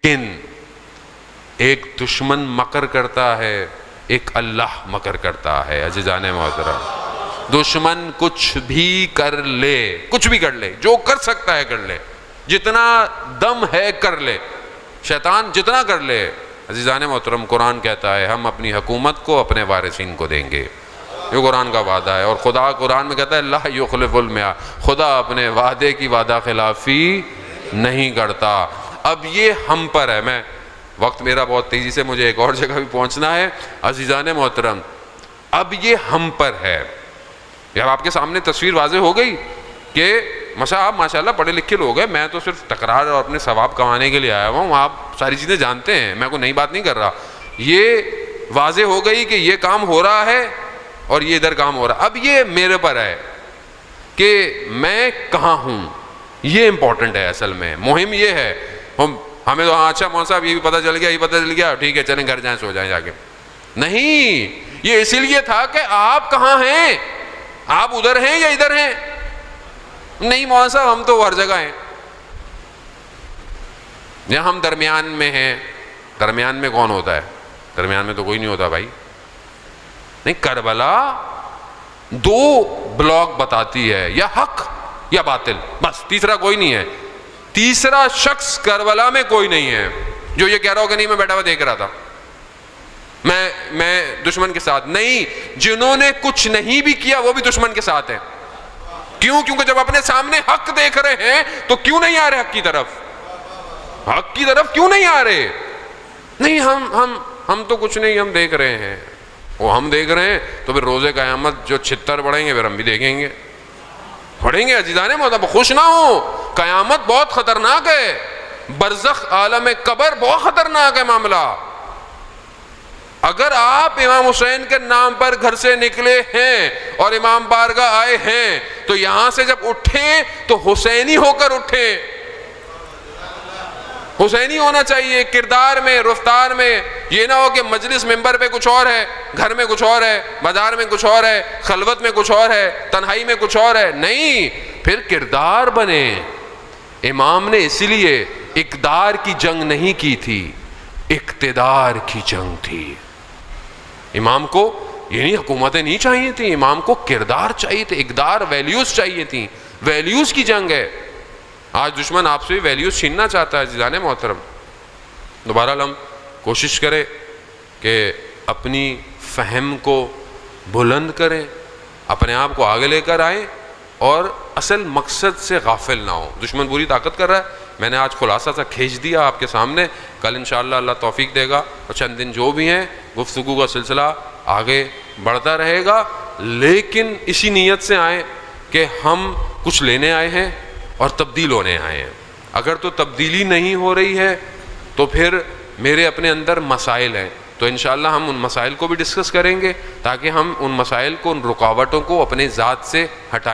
लेकिन एक दुश्मन मकर करता है, एक अल्लाह मकर करता है। अज़ीज़ाने मोहतरम, दुश्मन कुछ भी कर ले, कुछ भी कर ले, जो कर सकता है कर ले, जितना दम है कर ले, शैतान जितना कर ले। अज़ीज़ाने मोहतरम, कुरान कहता है हम अपनी हुकूमत को अपने वारिसीन को देंगे, ये कुरान का वादा है। और खुदा कुरान में कहता है ला युखलिफुल मियाद, खुदा अपने वादे की वादा खिलाफी नहीं करता। अब ये हम पर है। मैं वक्त मेरा बहुत तेज़ी से, मुझे एक और जगह भी पहुंचना है। अज़ीज़ाने मोहतरम, अब ये हम पर है। यार आपके सामने तस्वीर वाज़े हो गई कि आप माशाल्लाह पढ़े लिखे लोग हैं, मैं तो सिर्फ तकरार और अपने सवाब कमाने के लिए आया हुआ हूँ, आप सारी चीज़ें जानते हैं, मैं कोई नई बात नहीं कर रहा। ये वाज़े हो गई कि ये काम हो रहा है और ये इधर काम हो रहा है। अब ये मेरे पर है कि मैं कहाँ हूँ, ये इंपॉर्टेंट है। असल में मुहिम ये है, हमें तो हाँ अच्छा मौन साहब ये भी पता चल गया, ये पता चल गया, ठीक है चलें घर जाएं, सो जाएं जाके। नहीं, ये इसीलिए था कि आप कहाँ हैं, आप उधर हैं या इधर हैं। नहीं मौन साहब हम तो हर जगह हैं, या हम दरमियान में हैं। दरमियान में कौन होता है? दरमियान में तो कोई नहीं होता भाई। नहीं, करबला दो ब्लॉक बताती है, या हक या बातिल, बस तीसरा कोई नहीं है। तीसरा शख्स करबला में कोई नहीं है जो ये कह रहा हो कि नहीं मैं बैठा हुआ देख रहा था, मैं दुश्मन के साथ नहीं। जिन्होंने कुछ नहीं भी किया वो भी दुश्मन के साथ है। क्यों? क्योंकि जब अपने सामने हक देख रहे हैं तो क्यों नहीं आ रहे हक की तरफ? हक की तरफ क्यों नहीं आ रहे? नहीं हम तो कुछ नहीं, हम देख रहे हैं। वो हम देख रहे हैं तो फिर रोजे क़यामत जो छितर पड़ेंगे फिर हम भी देखेंगे, पढ़ेंगे। अजीज़ाने मोहतरम, खुश ना हो, क़यामत बहुत खतरनाक है, बरज़ख आलम कब्र बहुत खतरनाक है मामला। अगर आप इमाम हुसैन के नाम पर घर से निकले हैं और इमाम बारगाह आए हैं तो यहां से जब उठे तो हुसैनी होकर उठे। हुसैनी होना चाहिए किरदार में, रफ्तार में। ये ना हो कि मजलिस मिंबर पे कुछ और है, घर में कुछ और है, बाजार में कुछ और है, खलवत में कुछ और है, तन्हाई में कुछ और है। नहीं, फिर किरदार बने। इमाम ने इसीलिए इक़दार की जंग नहीं की थी, इक़्तिदार की जंग थी। इमाम को ये नहीं हुकूमतें नहीं चाहिए थी, इमाम को किरदार चाहिए थे, इक़दार, वैल्यूज चाहिए थी। वैल्यूज की जंग है। आज दुश्मन आपसे भी वैल्यूज छीनना चाहता है। अज़ीज़ाने मोहतरम, दोबारा हम कोशिश करें कि अपनी फ़हम को बुलंद करें, अपने आप को आगे लेकर आएँ और असल मकसद से गाफिल ना हो। दुश्मन पूरी ताकत कर रहा है, मैंने आज खुलासा सा खींच दिया आपके सामने। कल इंशाअल्लाह अल्लाह तौफीक देगा और चंद दिन जो भी हैं गुफ्तगू का सिलसिला आगे बढ़ता रहेगा। लेकिन इसी नीयत से आए कि हम कुछ लेने आए हैं और तब्दील होने आए हैं। अगर तो तब्दीली नहीं हो रही है तो फिर मेरे अपने अंदर मसाइल हैं, तो इंशाअल्लाह हम उन मसाइल को भी डिस्कस करेंगे ताकि हम उन मसाइल को, उन रुकावटों को अपने ज़ात से हटाएं।